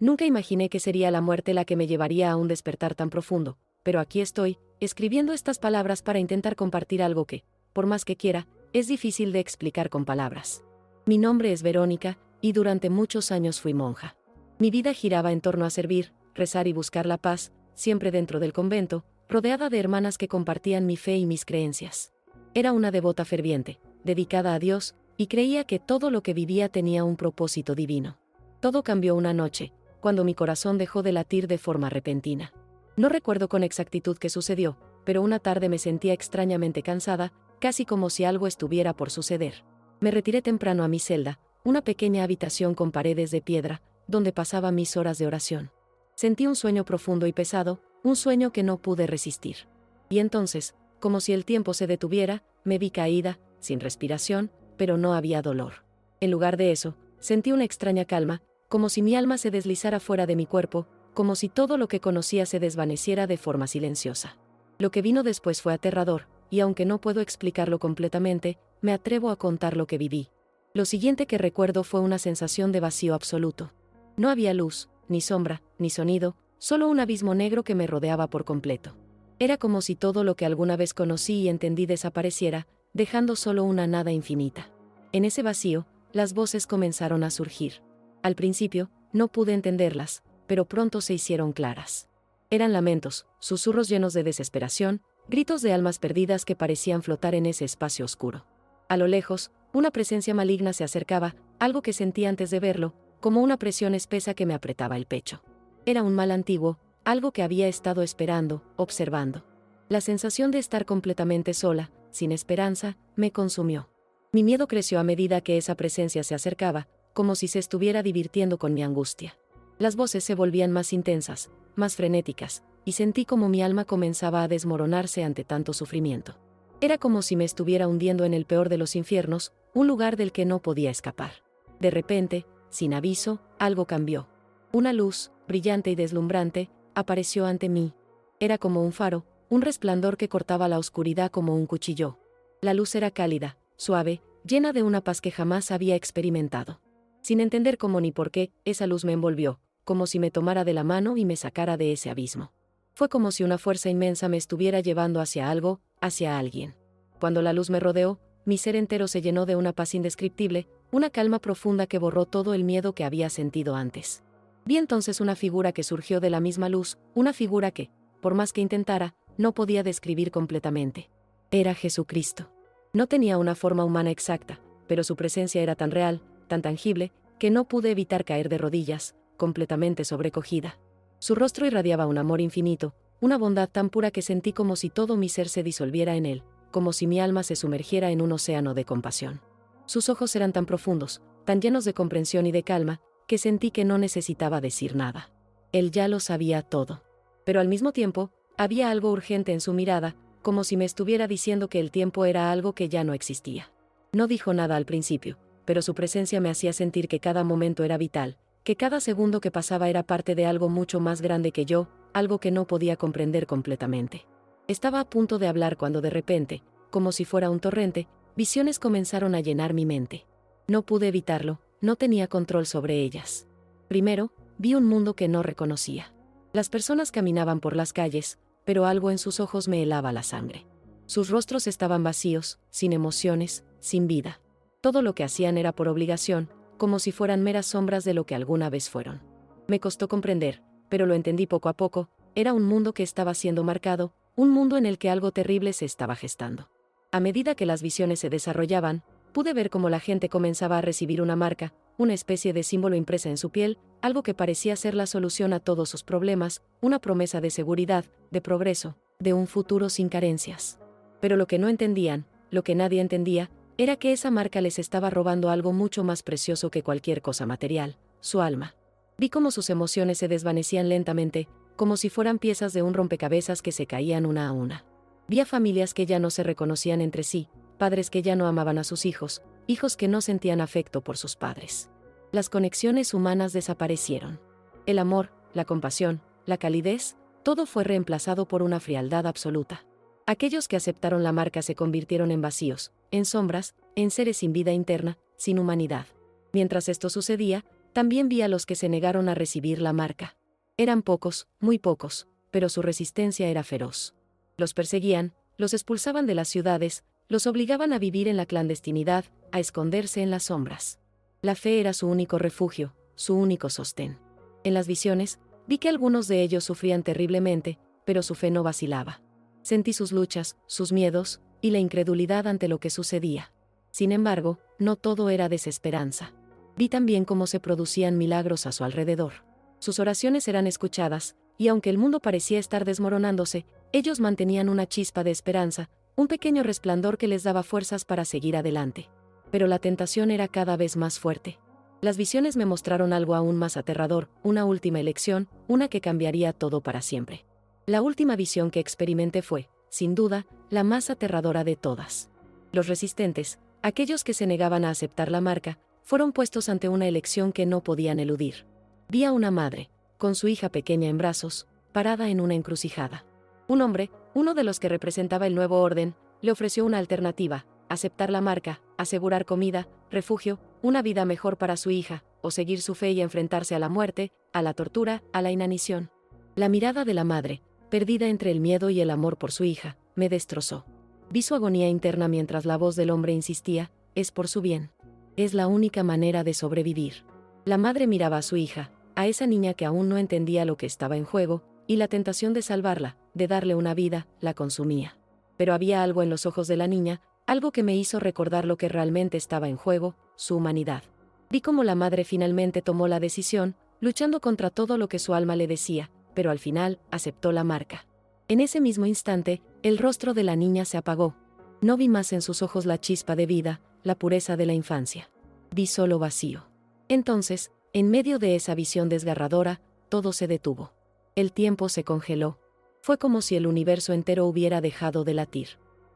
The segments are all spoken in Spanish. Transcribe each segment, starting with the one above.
Nunca imaginé que sería la muerte la que me llevaría a un despertar tan profundo, pero aquí estoy, escribiendo estas palabras para intentar compartir algo que, por más que quiera, es difícil de explicar con palabras. Mi nombre es Verónica, y durante muchos años fui monja. Mi vida giraba en torno a servir, rezar y buscar la paz, siempre dentro del convento, rodeada de hermanas que compartían mi fe y mis creencias. Era una devota ferviente, dedicada a Dios, y creía que todo lo que vivía tenía un propósito divino. Todo cambió una noche, cuando mi corazón dejó de latir de forma repentina. No recuerdo con exactitud qué sucedió, pero una tarde me sentía extrañamente cansada, casi como si algo estuviera por suceder. Me retiré temprano a mi celda, una pequeña habitación con paredes de piedra, donde pasaba mis horas de oración. Sentí un sueño profundo y pesado, un sueño que no pude resistir. Y entonces, como si el tiempo se detuviera, me vi caída, sin respiración, pero no había dolor. En lugar de eso, sentí una extraña calma, como si mi alma se deslizara fuera de mi cuerpo, como si todo lo que conocía se desvaneciera de forma silenciosa. Lo que vino después fue aterrador, y aunque no puedo explicarlo completamente, me atrevo a contar lo que viví. Lo siguiente que recuerdo fue una sensación de vacío absoluto. No había luz, ni sombra, ni sonido, solo un abismo negro que me rodeaba por completo. Era como si todo lo que alguna vez conocí y entendí desapareciera, dejando solo una nada infinita. En ese vacío, las voces comenzaron a surgir. Al principio, no pude entenderlas, pero pronto se hicieron claras. Eran lamentos, susurros llenos de desesperación, gritos de almas perdidas que parecían flotar en ese espacio oscuro. A lo lejos, una presencia maligna se acercaba, algo que sentí antes de verlo, como una presión espesa que me apretaba el pecho. Era un mal antiguo, algo que había estado esperando, observando. La sensación de estar completamente sola, sin esperanza, me consumió. Mi miedo creció a medida que esa presencia se acercaba, como si se estuviera divirtiendo con mi angustia. Las voces se volvían más intensas, más frenéticas, y sentí como mi alma comenzaba a desmoronarse ante tanto sufrimiento. Era como si me estuviera hundiendo en el peor de los infiernos, un lugar del que no podía escapar. De repente, sin aviso, algo cambió. Una luz, brillante y deslumbrante, apareció ante mí. Era como un faro, un resplandor que cortaba la oscuridad como un cuchillo. La luz era cálida, suave, llena de una paz que jamás había experimentado. Sin entender cómo ni por qué, esa luz me envolvió, como si me tomara de la mano y me sacara de ese abismo. Fue como si una fuerza inmensa me estuviera llevando hacia algo, hacia alguien. Cuando la luz me rodeó, mi ser entero se llenó de una paz indescriptible, una calma profunda que borró todo el miedo que había sentido antes. Vi entonces una figura que surgió de la misma luz, una figura que, por más que intentara, no podía describir completamente. Era Jesucristo. No tenía una forma humana exacta, pero su presencia era tan real, tan tangible, que no pude evitar caer de rodillas, completamente sobrecogida. Su rostro irradiaba un amor infinito, una bondad tan pura que sentí como si todo mi ser se disolviera en él, como si mi alma se sumergiera en un océano de compasión. Sus ojos eran tan profundos, tan llenos de comprensión y de calma, que sentí que no necesitaba decir nada. Él ya lo sabía todo. Pero al mismo tiempo, había algo urgente en su mirada, como si me estuviera diciendo que el tiempo era algo que ya no existía. No dijo nada al principio, pero su presencia me hacía sentir que cada momento era vital, que cada segundo que pasaba era parte de algo mucho más grande que yo, algo que no podía comprender completamente. Estaba a punto de hablar cuando de repente, como si fuera un torrente, visiones comenzaron a llenar mi mente. No pude evitarlo, no tenía control sobre ellas. Primero, vi un mundo que no reconocía. Las personas caminaban por las calles, pero algo en sus ojos me helaba la sangre. Sus rostros estaban vacíos, sin emociones, sin vida. Todo lo que hacían era por obligación, como si fueran meras sombras de lo que alguna vez fueron. Me costó comprender, pero lo entendí poco a poco, era un mundo que estaba siendo marcado, un mundo en el que algo terrible se estaba gestando. A medida que las visiones se desarrollaban, pude ver cómo la gente comenzaba a recibir una marca, una especie de símbolo impresa en su piel, algo que parecía ser la solución a todos sus problemas, una promesa de seguridad, de progreso, de un futuro sin carencias. Pero lo que no entendían, lo que nadie entendía, era que esa marca les estaba robando algo mucho más precioso que cualquier cosa material, su alma. Vi cómo sus emociones se desvanecían lentamente, como si fueran piezas de un rompecabezas que se caían una a una. Vi a familias que ya no se reconocían entre sí, padres que ya no amaban a sus hijos, hijos que no sentían afecto por sus padres. Las conexiones humanas desaparecieron. El amor, la compasión, la calidez, todo fue reemplazado por una frialdad absoluta. Aquellos que aceptaron la marca se convirtieron en vacíos, en sombras, en seres sin vida interna, sin humanidad. Mientras esto sucedía, También vi a los que se negaron a recibir la marca. Eran pocos, muy pocos, pero su resistencia era feroz. Los perseguían, los expulsaban de las ciudades, los obligaban a vivir en la clandestinidad, a esconderse en las sombras. La fe era su único refugio, su único sostén. En las visiones, vi que algunos de ellos sufrían terriblemente, pero su fe no vacilaba. Sentí sus luchas, sus miedos, y la incredulidad ante lo que sucedía. Sin embargo, no todo era desesperanza. Vi también cómo se producían milagros a su alrededor. Sus oraciones eran escuchadas, y aunque el mundo parecía estar desmoronándose, ellos mantenían una chispa de esperanza, un pequeño resplandor que les daba fuerzas para seguir adelante. Pero la tentación era cada vez más fuerte. Las visiones me mostraron algo aún más aterrador, una última elección, una que cambiaría todo para siempre. La última visión que experimenté fue, sin duda, la más aterradora de todas. Los resistentes, aquellos que se negaban a aceptar la marca, fueron puestos ante una elección que no podían eludir. Vi a una madre, con su hija pequeña en brazos, parada en una encrucijada. Un hombre, uno de los que representaba el nuevo orden, le ofreció una alternativa: aceptar la marca, asegurar comida, refugio, una vida mejor para su hija, o seguir su fe y enfrentarse a la muerte, a la tortura, a la inanición. La mirada de la madre, perdida entre el miedo y el amor por su hija, me destrozó. Vi su agonía interna mientras la voz del hombre insistía: es por su bien. Es la única manera de sobrevivir. La madre miraba a su hija, a esa niña que aún no entendía lo que estaba en juego, y la tentación de salvarla, de darle una vida, la consumía. Pero había algo en los ojos de la niña, algo que me hizo recordar lo que realmente estaba en juego, su humanidad. Vi cómo la madre finalmente tomó la decisión, luchando contra todo lo que su alma le decía, pero al final aceptó la marca. En ese mismo instante, el rostro de la niña se apagó. No vi más en sus ojos la chispa de vida, la pureza de la infancia. Vi solo vacío. Entonces, en medio de esa visión desgarradora, todo se detuvo. El tiempo se congeló. Fue como si el universo entero hubiera dejado de latir.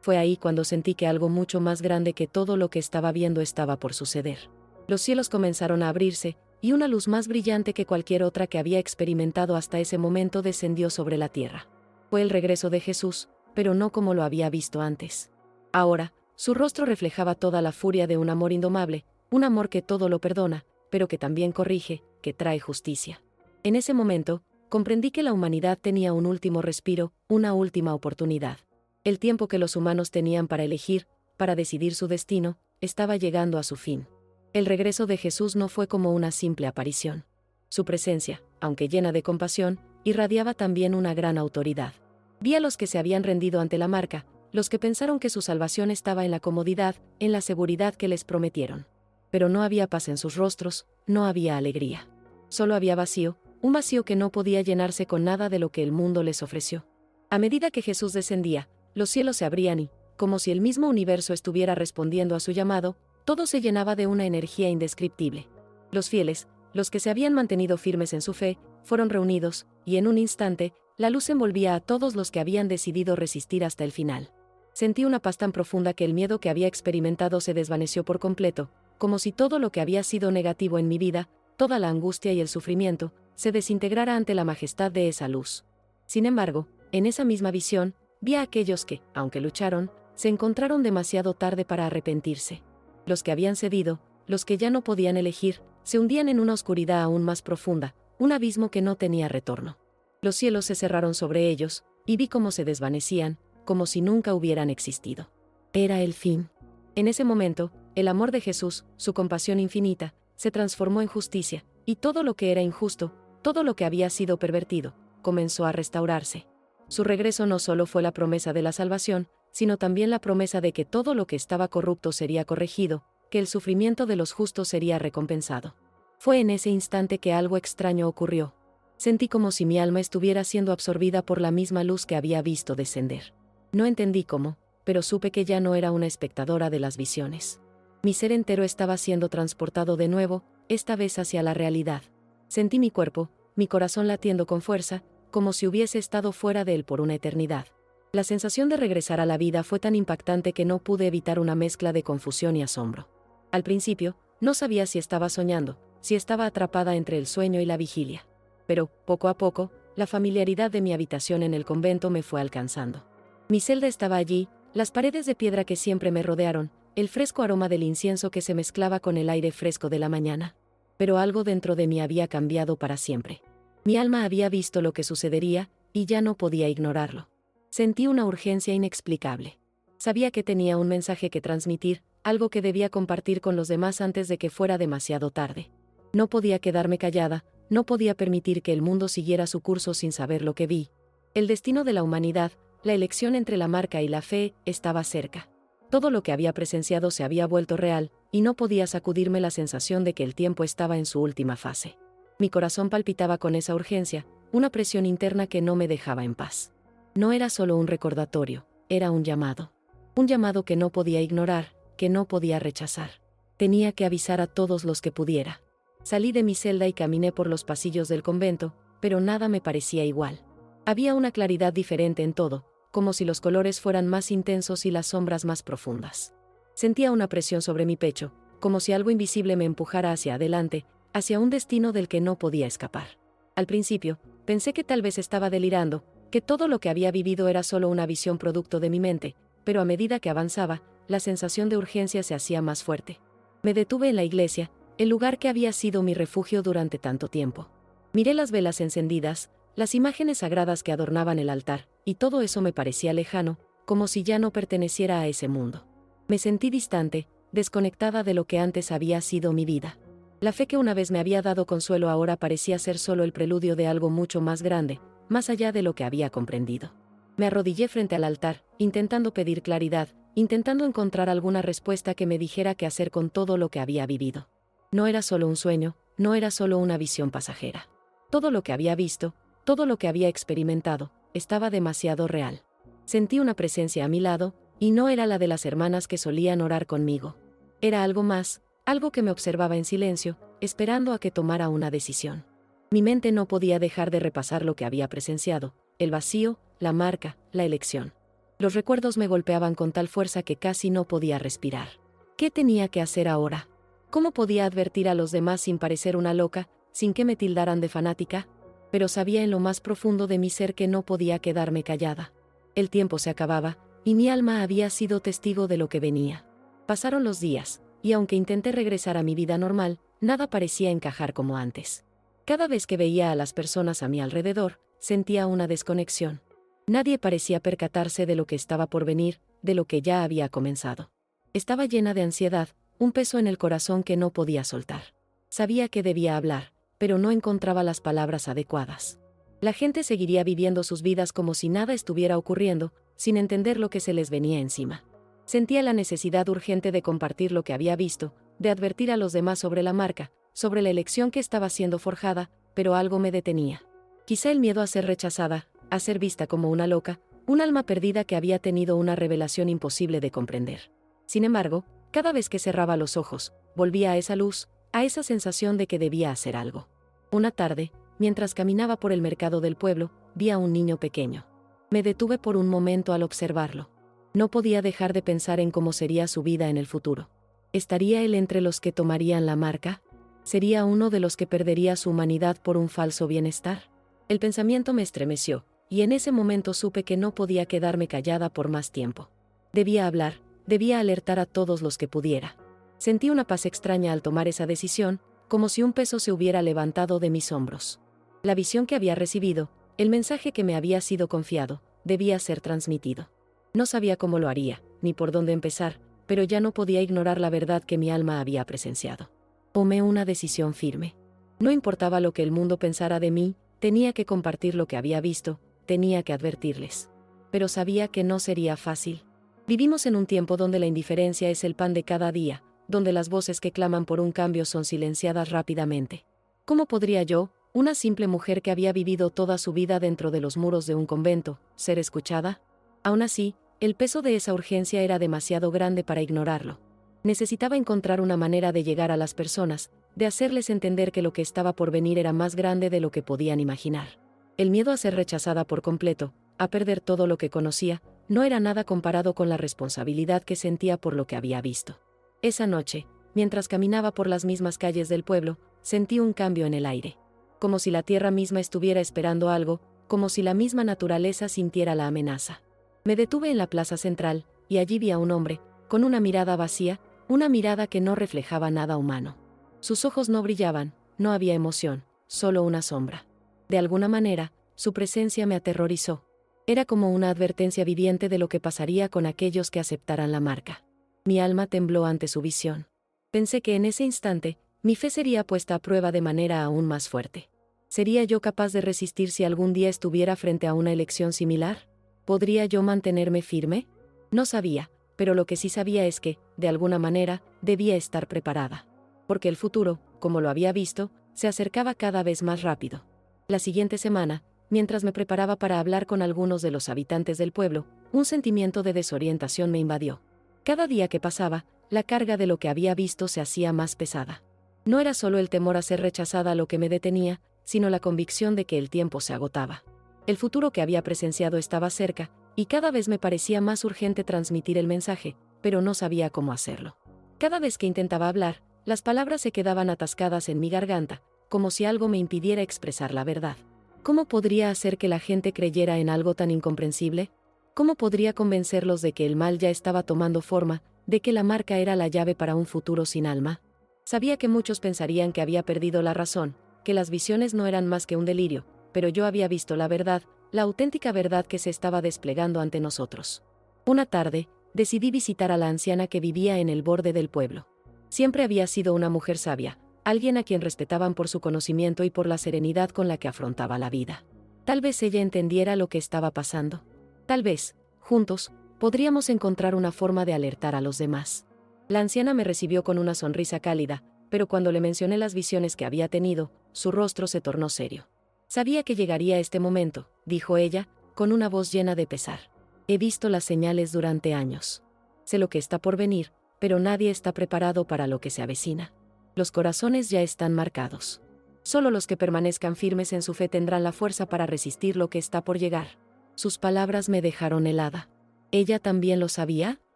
Fue ahí cuando sentí que algo mucho más grande que todo lo que estaba viendo estaba por suceder. Los cielos comenzaron a abrirse, y una luz más brillante que cualquier otra que había experimentado hasta ese momento descendió sobre la tierra. Fue el regreso de Jesús, pero no como lo había visto antes. Ahora, su rostro reflejaba toda la furia de un amor indomable, un amor que todo lo perdona, pero que también corrige, que trae justicia. En ese momento, comprendí que la humanidad tenía un último respiro, una última oportunidad. El tiempo que los humanos tenían para elegir, para decidir su destino, estaba llegando a su fin. El regreso de Jesús no fue como una simple aparición. Su presencia, aunque llena de compasión, irradiaba también una gran autoridad. Vi a los que se habían rendido ante la marca, los que pensaron que su salvación estaba en la comodidad, en la seguridad que les prometieron. Pero no había paz en sus rostros, no había alegría. Solo había vacío, un vacío que no podía llenarse con nada de lo que el mundo les ofreció. A medida que Jesús descendía, los cielos se abrían y, como si el mismo universo estuviera respondiendo a su llamado, todo se llenaba de una energía indescriptible. Los fieles, los que se habían mantenido firmes en su fe, fueron reunidos, y en un instante, la luz envolvía a todos los que habían decidido resistir hasta el final. Sentí una paz tan profunda que el miedo que había experimentado se desvaneció por completo, como si todo lo que había sido negativo en mi vida, toda la angustia y el sufrimiento, se desintegrara ante la majestad de esa luz. Sin embargo, en esa misma visión, vi a aquellos que, aunque lucharon, se encontraron demasiado tarde para arrepentirse. Los que habían cedido, los que ya no podían elegir, se hundían en una oscuridad aún más profunda, un abismo que no tenía retorno. Los cielos se cerraron sobre ellos, y vi cómo se desvanecían, como si nunca hubieran existido. Era el fin. En ese momento, el amor de Jesús, su compasión infinita, se transformó en justicia, y todo lo que era injusto, todo lo que había sido pervertido, comenzó a restaurarse. Su regreso no solo fue la promesa de la salvación, sino también la promesa de que todo lo que estaba corrupto sería corregido, que el sufrimiento de los justos sería recompensado. Fue en ese instante que algo extraño ocurrió. Sentí como si mi alma estuviera siendo absorbida por la misma luz que había visto descender. No entendí cómo, pero supe que ya no era una espectadora de las visiones. Mi ser entero estaba siendo transportado de nuevo, esta vez hacia la realidad. Sentí mi cuerpo, mi corazón latiendo con fuerza, como si hubiese estado fuera de él por una eternidad. La sensación de regresar a la vida fue tan impactante que no pude evitar una mezcla de confusión y asombro. Al principio, no sabía si estaba soñando, si estaba atrapada entre el sueño y la vigilia. Pero, poco a poco, la familiaridad de mi habitación en el convento me fue alcanzando. Mi celda estaba allí, las paredes de piedra que siempre me rodearon, el fresco aroma del incienso que se mezclaba con el aire fresco de la mañana. Pero algo dentro de mí había cambiado para siempre. Mi alma había visto lo que sucedería, y ya no podía ignorarlo. Sentí una urgencia inexplicable. Sabía que tenía un mensaje que transmitir, algo que debía compartir con los demás antes de que fuera demasiado tarde. No podía quedarme callada, no podía permitir que el mundo siguiera su curso sin saber lo que vi. El destino de la humanidad, la elección entre la marca y la fe, estaba cerca. Todo lo que había presenciado se había vuelto real, y no podía sacudirme la sensación de que el tiempo estaba en su última fase. Mi corazón palpitaba con esa urgencia, una presión interna que no me dejaba en paz. No era solo un recordatorio, era un llamado. Un llamado que no podía ignorar, que no podía rechazar. Tenía que avisar a todos los que pudiera. Salí de mi celda y caminé por los pasillos del convento, pero nada me parecía igual. Había una claridad diferente en todo, como si los colores fueran más intensos y las sombras más profundas. Sentía una presión sobre mi pecho, como si algo invisible me empujara hacia adelante, hacia un destino del que no podía escapar. Al principio, pensé que tal vez estaba delirando, que todo lo que había vivido era solo una visión producto de mi mente, pero a medida que avanzaba, la sensación de urgencia se hacía más fuerte. Me detuve en la iglesia, el lugar que había sido mi refugio durante tanto tiempo. Miré las velas encendidas, las imágenes sagradas que adornaban el altar, y todo eso me parecía lejano, como si ya no perteneciera a ese mundo. Me sentí distante, desconectada de lo que antes había sido mi vida. La fe que una vez me había dado consuelo ahora parecía ser solo el preludio de algo mucho más grande, más allá de lo que había comprendido. Me arrodillé frente al altar, intentando pedir claridad, intentando encontrar alguna respuesta que me dijera qué hacer con todo lo que había vivido. No era solo un sueño, no era solo una visión pasajera. Todo lo que había visto, todo lo que había experimentado, estaba demasiado real. Sentí una presencia a mi lado, y no era la de las hermanas que solían orar conmigo. Era algo más, algo que me observaba en silencio, esperando a que tomara una decisión. Mi mente no podía dejar de repasar lo que había presenciado, el vacío, la marca, la elección. Los recuerdos me golpeaban con tal fuerza que casi no podía respirar. ¿Qué tenía que hacer ahora? ¿Cómo podía advertir a los demás sin parecer una loca, sin que me tildaran de fanática? Pero sabía en lo más profundo de mi ser que no podía quedarme callada. El tiempo se acababa, y mi alma había sido testigo de lo que venía. Pasaron los días, y aunque intenté regresar a mi vida normal, nada parecía encajar como antes. Cada vez que veía a las personas a mi alrededor, sentía una desconexión. Nadie parecía percatarse de lo que estaba por venir, de lo que ya había comenzado. Estaba llena de ansiedad, un peso en el corazón que no podía soltar. Sabía que debía hablar, pero no encontraba las palabras adecuadas. La gente seguiría viviendo sus vidas como si nada estuviera ocurriendo, sin entender lo que se les venía encima. Sentía la necesidad urgente de compartir lo que había visto, de advertir a los demás sobre la marca, sobre la elección que estaba siendo forjada, pero algo me detenía. Quizá el miedo a ser rechazada, a ser vista como una loca, un alma perdida que había tenido una revelación imposible de comprender. Sin embargo, cada vez que cerraba los ojos, volvía a esa luz, a esa sensación de que debía hacer algo. Una tarde, mientras caminaba por el mercado del pueblo, vi a un niño pequeño. Me detuve por un momento al observarlo. No podía dejar de pensar en cómo sería su vida en el futuro. ¿Estaría él entre los que tomarían la marca? ¿Sería uno de los que perdería su humanidad por un falso bienestar? El pensamiento me estremeció, y en ese momento supe que no podía quedarme callada por más tiempo. Debía hablar, debía alertar a todos los que pudiera. Sentí una paz extraña al tomar esa decisión, como si un peso se hubiera levantado de mis hombros. La visión que había recibido, el mensaje que me había sido confiado, debía ser transmitido. No sabía cómo lo haría, ni por dónde empezar, pero ya no podía ignorar la verdad que mi alma había presenciado. Tomé una decisión firme. No importaba lo que el mundo pensara de mí, tenía que compartir lo que había visto, tenía que advertirles. Pero sabía que no sería fácil. Vivimos en un tiempo donde la indiferencia es el pan de cada día, donde las voces que claman por un cambio son silenciadas rápidamente. ¿Cómo podría yo, una simple mujer que había vivido toda su vida dentro de los muros de un convento, ser escuchada? Aún así, el peso de esa urgencia era demasiado grande para ignorarlo. Necesitaba encontrar una manera de llegar a las personas, de hacerles entender que lo que estaba por venir era más grande de lo que podían imaginar. El miedo a ser rechazada por completo, a perder todo lo que conocía, no era nada comparado con la responsabilidad que sentía por lo que había visto. Esa noche, mientras caminaba por las mismas calles del pueblo, sentí un cambio en el aire. Como si la tierra misma estuviera esperando algo, como si la misma naturaleza sintiera la amenaza. Me detuve en la plaza central, y allí vi a un hombre, con una mirada vacía, una mirada que no reflejaba nada humano. Sus ojos no brillaban, no había emoción, solo una sombra. De alguna manera, su presencia me aterrorizó. Era como una advertencia viviente de lo que pasaría con aquellos que aceptaran la marca. Mi alma tembló ante su visión. Pensé que en ese instante, mi fe sería puesta a prueba de manera aún más fuerte. ¿Sería yo capaz de resistir si algún día estuviera frente a una elección similar? ¿Podría yo mantenerme firme? No sabía, pero lo que sí sabía es que, de alguna manera, debía estar preparada. Porque el futuro, como lo había visto, se acercaba cada vez más rápido. La siguiente semana, mientras me preparaba para hablar con algunos de los habitantes del pueblo, un sentimiento de desorientación me invadió. Cada día que pasaba, la carga de lo que había visto se hacía más pesada. No era solo el temor a ser rechazada lo que me detenía, sino la convicción de que el tiempo se agotaba. El futuro que había presenciado estaba cerca, y cada vez me parecía más urgente transmitir el mensaje, pero no sabía cómo hacerlo. Cada vez que intentaba hablar, las palabras se quedaban atascadas en mi garganta, como si algo me impidiera expresar la verdad. ¿Cómo podría hacer que la gente creyera en algo tan incomprensible? ¿Cómo podría convencerlos de que el mal ya estaba tomando forma, de que la marca era la llave para un futuro sin alma? Sabía que muchos pensarían que había perdido la razón, que las visiones no eran más que un delirio, pero yo había visto la verdad, la auténtica verdad que se estaba desplegando ante nosotros. Una tarde, decidí visitar a la anciana que vivía en el borde del pueblo. Siempre había sido una mujer sabia, alguien a quien respetaban por su conocimiento y por la serenidad con la que afrontaba la vida. Tal vez ella entendiera lo que estaba pasando. Tal vez, juntos, podríamos encontrar una forma de alertar a los demás. La anciana me recibió con una sonrisa cálida, pero cuando le mencioné las visiones que había tenido, su rostro se tornó serio. Sabía que llegaría este momento, dijo ella, con una voz llena de pesar. He visto las señales durante años. Sé lo que está por venir, pero nadie está preparado para lo que se avecina. Los corazones ya están marcados. Solo los que permanezcan firmes en su fe tendrán la fuerza para resistir lo que está por llegar. Sus palabras me dejaron helada. ¿Ella también lo sabía?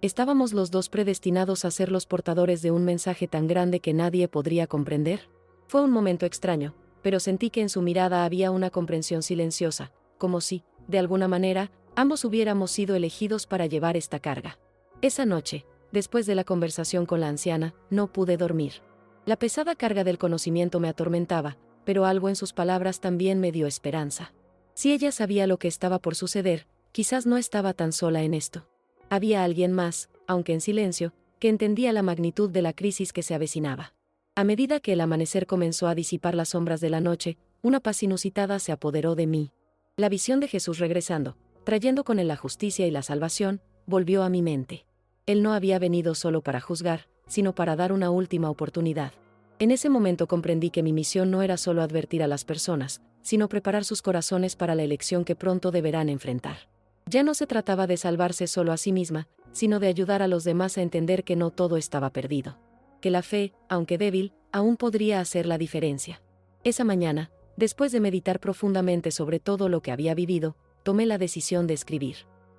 ¿Estábamos los dos predestinados a ser los portadores de un mensaje tan grande que nadie podría comprender? Fue un momento extraño, pero sentí que en su mirada había una comprensión silenciosa, como si, de alguna manera, ambos hubiéramos sido elegidos para llevar esta carga. Esa noche, después de la conversación con la anciana, no pude dormir. La pesada carga del conocimiento me atormentaba, pero algo en sus palabras también me dio esperanza. Si ella sabía lo que estaba por suceder, quizás no estaba tan sola en esto. Había alguien más, aunque en silencio, que entendía la magnitud de la crisis que se avecinaba. A medida que el amanecer comenzó a disipar las sombras de la noche, una paz inusitada se apoderó de mí. La visión de Jesús regresando, trayendo con él la justicia y la salvación, volvió a mi mente. Él no había venido solo para juzgar, sino para dar una última oportunidad. En ese momento comprendí que mi misión no era solo advertir a las personas, sino preparar sus corazones para la elección que pronto deberán enfrentar. Ya no se trataba de salvarse solo a sí misma, sino de ayudar a los demás a entender que no todo estaba perdido. Que la fe, aunque débil, aún podría hacer la diferencia. Esa mañana, después de meditar profundamente sobre todo lo que había vivido, tomé la decisión de escribir.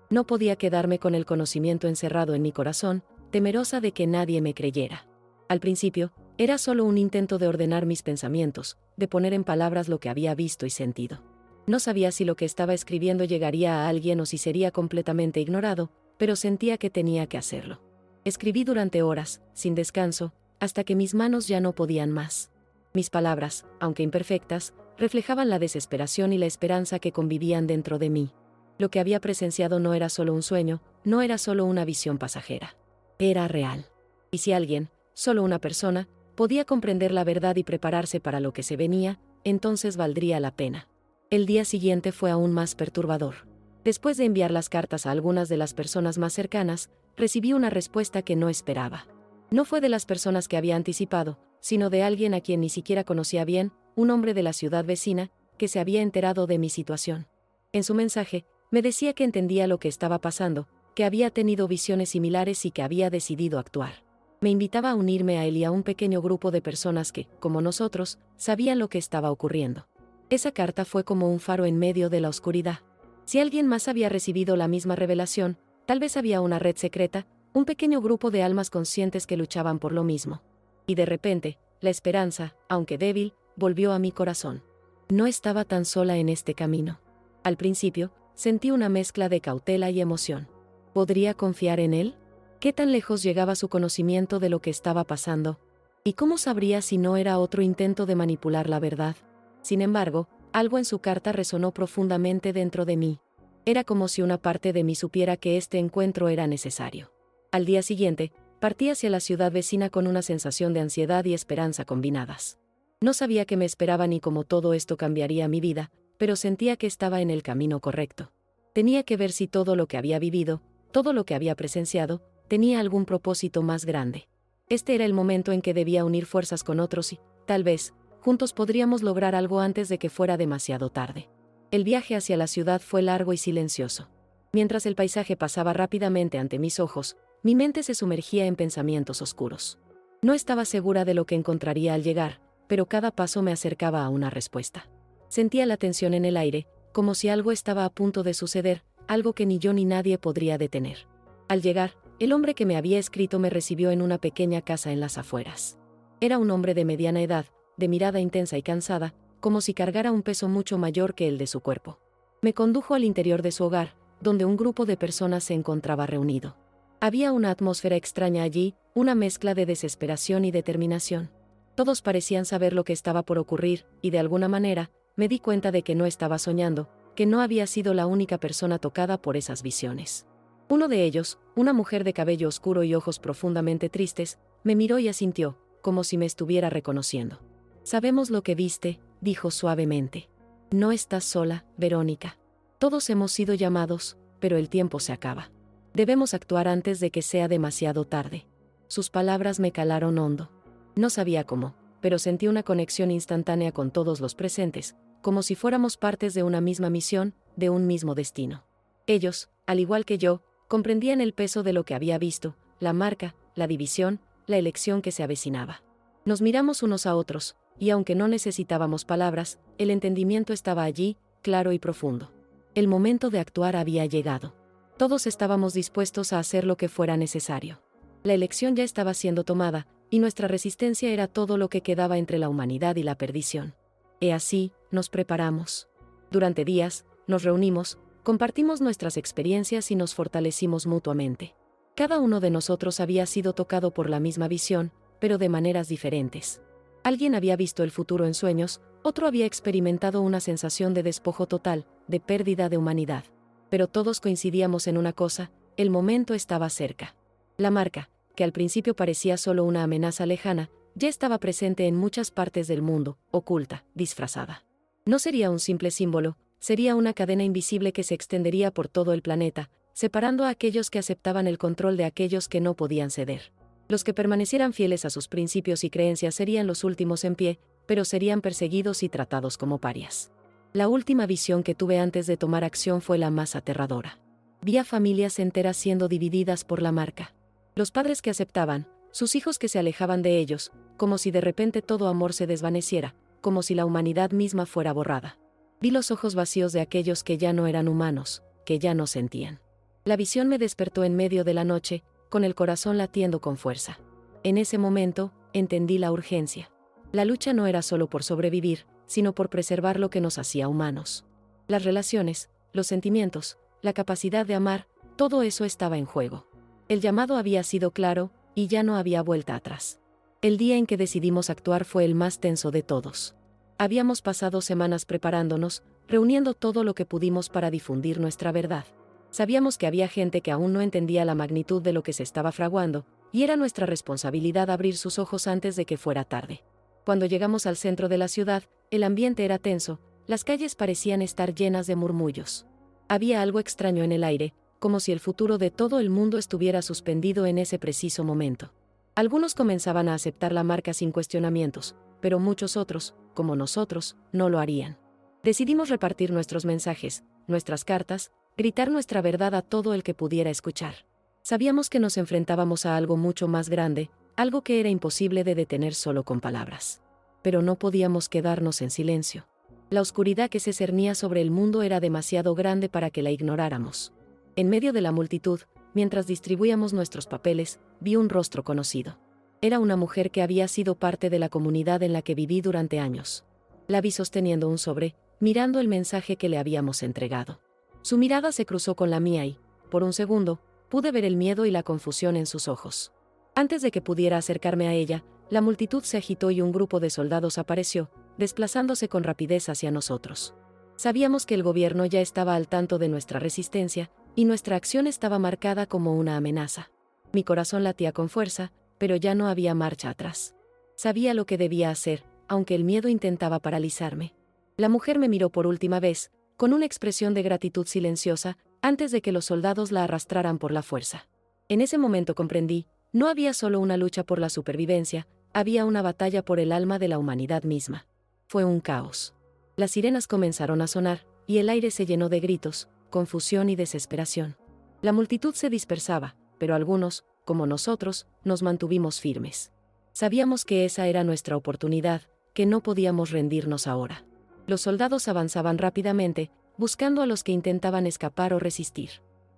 No podía quedarme con el conocimiento encerrado en mi corazón, temerosa de que nadie me creyera. Al principio, era solo un intento de ordenar mis pensamientos, de poner en palabras lo que había visto y sentido. No sabía si lo que estaba escribiendo llegaría a alguien o si sería completamente ignorado, pero sentía que tenía que hacerlo. Escribí durante horas, sin descanso, hasta que mis manos ya no podían más. Mis palabras, aunque imperfectas, reflejaban la desesperación y la esperanza que convivían dentro de mí. Lo que había presenciado no era solo un sueño, no era solo una visión pasajera. Era real. Y si alguien, solo una persona, podía comprender la verdad y prepararse para lo que se venía, entonces valdría la pena. El día siguiente fue aún más perturbador. Después de enviar las cartas a algunas de las personas más cercanas, recibí una respuesta que no esperaba. No fue de las personas que había anticipado, sino de alguien a quien ni siquiera conocía bien, un hombre de la ciudad vecina, que se había enterado de mi situación. En su mensaje, me decía que entendía lo que estaba pasando, que había tenido visiones similares y que había decidido actuar. Me invitaba a unirme a él y a un pequeño grupo de personas que, como nosotros, sabían lo que estaba ocurriendo. Esa carta fue como un faro en medio de la oscuridad. Si alguien más había recibido la misma revelación, tal vez había una red secreta, un pequeño grupo de almas conscientes que luchaban por lo mismo. Y de repente, la esperanza, aunque débil, volvió a mi corazón. No estaba tan sola en este camino. Al principio, sentí una mezcla de cautela y emoción. ¿Podría confiar en él? ¿Qué tan lejos llegaba su conocimiento de lo que estaba pasando? ¿Y cómo sabría si no era otro intento de manipular la verdad? Sin embargo, algo en su carta resonó profundamente dentro de mí. Era como si una parte de mí supiera que este encuentro era necesario. Al día siguiente, partí hacia la ciudad vecina con una sensación de ansiedad y esperanza combinadas. No sabía qué me esperaba ni cómo todo esto cambiaría mi vida, pero sentía que estaba en el camino correcto. Tenía que ver si todo lo que había vivido, todo lo que había presenciado, tenía algún propósito más grande. Este era el momento en que debía unir fuerzas con otros y, tal vez, juntos podríamos lograr algo antes de que fuera demasiado tarde. El viaje hacia la ciudad fue largo y silencioso. Mientras el paisaje pasaba rápidamente ante mis ojos, mi mente se sumergía en pensamientos oscuros. No estaba segura de lo que encontraría al llegar, pero cada paso me acercaba a una respuesta. Sentía la tensión en el aire, como si algo estaba a punto de suceder, algo que ni yo ni nadie podría detener. Al llegar, el hombre que me había escrito me recibió en una pequeña casa en las afueras. Era un hombre de mediana edad, de mirada intensa y cansada, como si cargara un peso mucho mayor que el de su cuerpo. Me condujo al interior de su hogar, donde un grupo de personas se encontraba reunido. Había una atmósfera extraña allí, una mezcla de desesperación y determinación. Todos parecían saber lo que estaba por ocurrir, y de alguna manera, me di cuenta de que no estaba soñando, que no había sido la única persona tocada por esas visiones. Uno de ellos, una mujer de cabello oscuro y ojos profundamente tristes, me miró y asintió, como si me estuviera reconociendo. «Sabemos lo que viste», dijo suavemente. «No estás sola, Verónica. Todos hemos sido llamados, pero el tiempo se acaba. Debemos actuar antes de que sea demasiado tarde». Sus palabras me calaron hondo. No sabía cómo, pero sentí una conexión instantánea con todos los presentes, como si fuéramos partes de una misma misión, de un mismo destino. Ellos, al igual que yo, comprendían el peso de lo que había visto, la marca, la división, la elección que se avecinaba. Nos miramos unos a otros, y aunque no necesitábamos palabras, el entendimiento estaba allí, claro y profundo. El momento de actuar había llegado. Todos estábamos dispuestos a hacer lo que fuera necesario. La elección ya estaba siendo tomada, y nuestra resistencia era todo lo que quedaba entre la humanidad y la perdición. Y así, nos preparamos. Durante días, nos reunimos, compartimos nuestras experiencias y nos fortalecimos mutuamente. Cada uno de nosotros había sido tocado por la misma visión, pero de maneras diferentes. Alguien había visto el futuro en sueños, otro había experimentado una sensación de despojo total, de pérdida de humanidad. Pero todos coincidíamos en una cosa: el momento estaba cerca. La marca, que al principio parecía solo una amenaza lejana, ya estaba presente en muchas partes del mundo, oculta, disfrazada. No sería un simple símbolo, sería una cadena invisible que se extendería por todo el planeta, separando a aquellos que aceptaban el control de aquellos que no podían ceder. Los que permanecieran fieles a sus principios y creencias serían los últimos en pie, pero serían perseguidos y tratados como parias. La última visión que tuve antes de tomar acción fue la más aterradora. Vi a familias enteras siendo divididas por la marca. Los padres que aceptaban, sus hijos que se alejaban de ellos, como si de repente todo amor se desvaneciera, como si la humanidad misma fuera borrada. Vi los ojos vacíos de aquellos que ya no eran humanos, que ya no sentían. La visión me despertó en medio de la noche, con el corazón latiendo con fuerza. En ese momento, entendí la urgencia. La lucha no era solo por sobrevivir, sino por preservar lo que nos hacía humanos. Las relaciones, los sentimientos, la capacidad de amar, todo eso estaba en juego. El llamado había sido claro, y ya no había vuelta atrás. El día en que decidimos actuar fue el más tenso de todos. Habíamos pasado semanas preparándonos, reuniendo todo lo que pudimos para difundir nuestra verdad. Sabíamos que había gente que aún no entendía la magnitud de lo que se estaba fraguando, y era nuestra responsabilidad abrir sus ojos antes de que fuera tarde. Cuando llegamos al centro de la ciudad, el ambiente era tenso, las calles parecían estar llenas de murmullos. Había algo extraño en el aire, como si el futuro de todo el mundo estuviera suspendido en ese preciso momento. Algunos comenzaban a aceptar la marca sin cuestionamientos, pero muchos otros, como nosotros, no lo harían. Decidimos repartir nuestros mensajes, nuestras cartas, gritar nuestra verdad a todo el que pudiera escuchar. Sabíamos que nos enfrentábamos a algo mucho más grande, algo que era imposible de detener solo con palabras. Pero no podíamos quedarnos en silencio. La oscuridad que se cernía sobre el mundo era demasiado grande para que la ignoráramos. En medio de la multitud, mientras distribuíamos nuestros papeles, vi un rostro conocido. Era una mujer que había sido parte de la comunidad en la que viví durante años. La vi sosteniendo un sobre, mirando el mensaje que le habíamos entregado. Su mirada se cruzó con la mía y, por un segundo, pude ver el miedo y la confusión en sus ojos. Antes de que pudiera acercarme a ella, la multitud se agitó y un grupo de soldados apareció, desplazándose con rapidez hacia nosotros. Sabíamos que el gobierno ya estaba al tanto de nuestra resistencia, y nuestra acción estaba marcada como una amenaza. Mi corazón latía con fuerza, pero ya no había marcha atrás. Sabía lo que debía hacer, aunque el miedo intentaba paralizarme. La mujer me miró por última vez, con una expresión de gratitud silenciosa, antes de que los soldados la arrastraran por la fuerza. En ese momento comprendí, no había solo una lucha por la supervivencia, había una batalla por el alma de la humanidad misma. Fue un caos. Las sirenas comenzaron a sonar, y el aire se llenó de gritos, confusión y desesperación. La multitud se dispersaba, pero algunos, como nosotros, nos mantuvimos firmes. Sabíamos que esa era nuestra oportunidad, que no podíamos rendirnos ahora. Los soldados avanzaban rápidamente, buscando a los que intentaban escapar o resistir.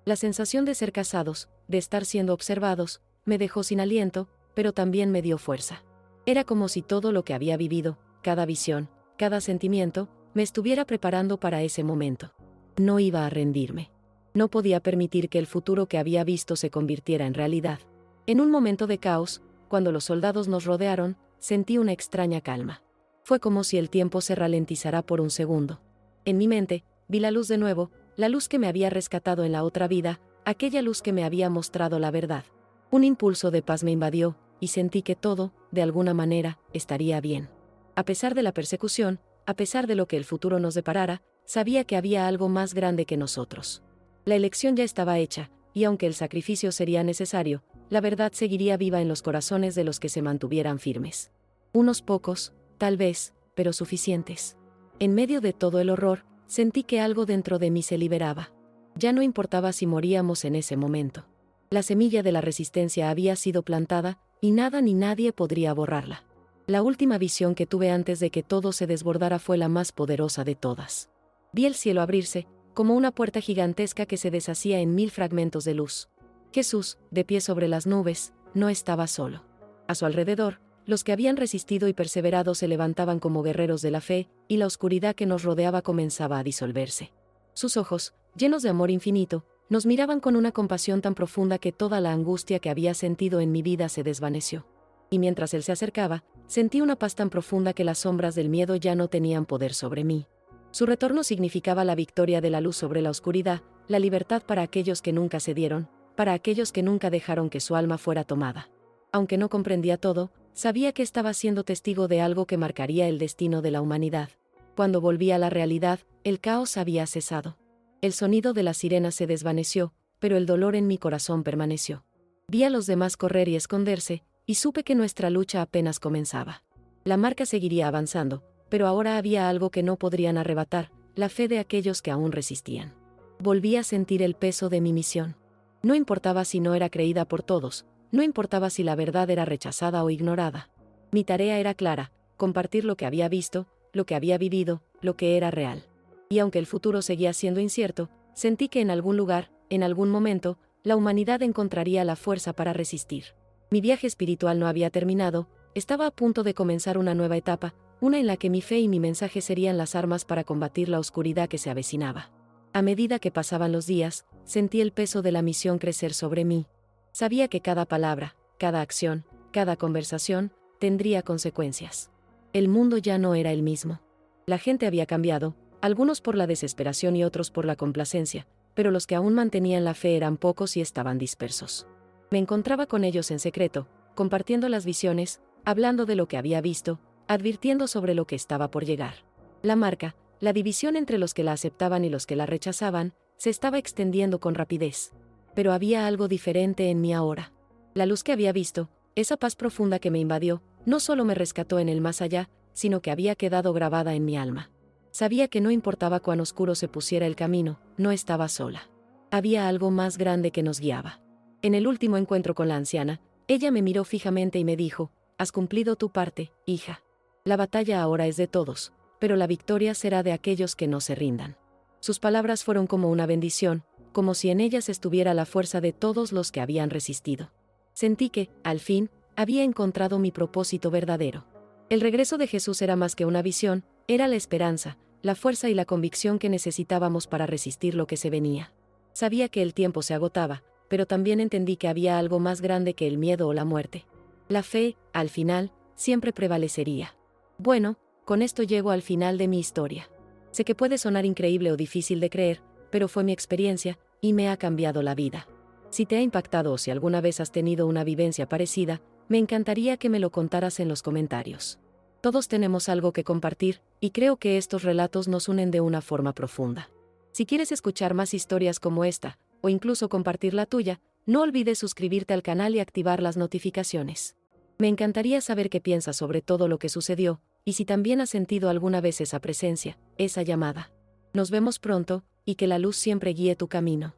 La sensación de ser cazados, de estar siendo observados, me dejó sin aliento, pero también me dio fuerza. Era como si todo lo que había vivido, cada visión, cada sentimiento, me estuviera preparando para ese momento. No iba a rendirme. No podía permitir que el futuro que había visto se convirtiera en realidad. En un momento de caos, cuando los soldados nos rodearon, sentí una extraña calma. Fue como si el tiempo se ralentizara por un segundo. En mi mente, vi la luz de nuevo, la luz que me había rescatado en la otra vida, aquella luz que me había mostrado la verdad. Un impulso de paz me invadió, y sentí que todo, de alguna manera, estaría bien. A pesar de la persecución, a pesar de lo que el futuro nos deparara, sabía que había algo más grande que nosotros. La elección ya estaba hecha, y aunque el sacrificio sería necesario, la verdad seguiría viva en los corazones de los que se mantuvieran firmes. Unos pocos, tal vez, pero suficientes. En medio de todo el horror, sentí que algo dentro de mí se liberaba. Ya no importaba si moríamos en ese momento. La semilla de la resistencia había sido plantada, y nada ni nadie podría borrarla. La última visión que tuve antes de que todo se desbordara fue la más poderosa de todas. Vi el cielo abrirse, como una puerta gigantesca que se deshacía en 1000 fragmentos de luz. Jesús, de pie sobre las nubes, no estaba solo. A su alrededor, los que habían resistido y perseverado se levantaban como guerreros de la fe, y la oscuridad que nos rodeaba comenzaba a disolverse. Sus ojos, llenos de amor infinito, nos miraban con una compasión tan profunda que toda la angustia que había sentido en mi vida se desvaneció. Y mientras él se acercaba, sentí una paz tan profunda que las sombras del miedo ya no tenían poder sobre mí. Su retorno significaba la victoria de la luz sobre la oscuridad, la libertad para aquellos que nunca cedieron, para aquellos que nunca dejaron que su alma fuera tomada. Aunque no comprendía todo, sabía que estaba siendo testigo de algo que marcaría el destino de la humanidad. Cuando volví a la realidad, el caos había cesado. El sonido de las sirenas se desvaneció, pero el dolor en mi corazón permaneció. Vi a los demás correr y esconderse, y supe que nuestra lucha apenas comenzaba. La marca seguiría avanzando, pero ahora había algo que no podrían arrebatar, la fe de aquellos que aún resistían. Volví a sentir el peso de mi misión. No importaba si no era creída por todos, no importaba si la verdad era rechazada o ignorada. Mi tarea era clara, compartir lo que había visto, lo que había vivido, lo que era real. Y aunque el futuro seguía siendo incierto, sentí que en algún lugar, en algún momento, la humanidad encontraría la fuerza para resistir. Mi viaje espiritual no había terminado, estaba a punto de comenzar una nueva etapa, una en la que mi fe y mi mensaje serían las armas para combatir la oscuridad que se avecinaba. A medida que pasaban los días, sentí el peso de la misión crecer sobre mí. Sabía que cada palabra, cada acción, cada conversación, tendría consecuencias. El mundo ya no era el mismo. La gente había cambiado, algunos por la desesperación y otros por la complacencia, pero los que aún mantenían la fe eran pocos y estaban dispersos. Me encontraba con ellos en secreto, compartiendo las visiones, hablando de lo que había visto, advirtiendo sobre lo que estaba por llegar. La marca, la división entre los que la aceptaban y los que la rechazaban, se estaba extendiendo con rapidez. Pero había algo diferente en mí ahora. La luz que había visto, esa paz profunda que me invadió, no solo me rescató en el más allá, sino que había quedado grabada en mi alma. Sabía que no importaba cuán oscuro se pusiera el camino, no estaba sola. Había algo más grande que nos guiaba. En el último encuentro con la anciana, ella me miró fijamente y me dijo: «Has cumplido tu parte, hija. La batalla ahora es de todos, pero la victoria será de aquellos que no se rindan». Sus palabras fueron como una bendición, como si en ellas estuviera la fuerza de todos los que habían resistido. Sentí que, al fin, había encontrado mi propósito verdadero. El regreso de Jesús era más que una visión, era la esperanza, la fuerza y la convicción que necesitábamos para resistir lo que se venía. Sabía que el tiempo se agotaba, pero también entendí que había algo más grande que el miedo o la muerte. La fe, al final, siempre prevalecería. Bueno, con esto llego al final de mi historia. Sé que puede sonar increíble o difícil de creer, pero fue mi experiencia, y me ha cambiado la vida. Si te ha impactado o si alguna vez has tenido una vivencia parecida, me encantaría que me lo contaras en los comentarios. Todos tenemos algo que compartir, y creo que estos relatos nos unen de una forma profunda. Si quieres escuchar más historias como esta, o incluso compartir la tuya, no olvides suscribirte al canal y activar las notificaciones. Me encantaría saber qué piensas sobre todo lo que sucedió, y si también has sentido alguna vez esa presencia, esa llamada. Nos vemos pronto, y que la luz siempre guíe tu camino.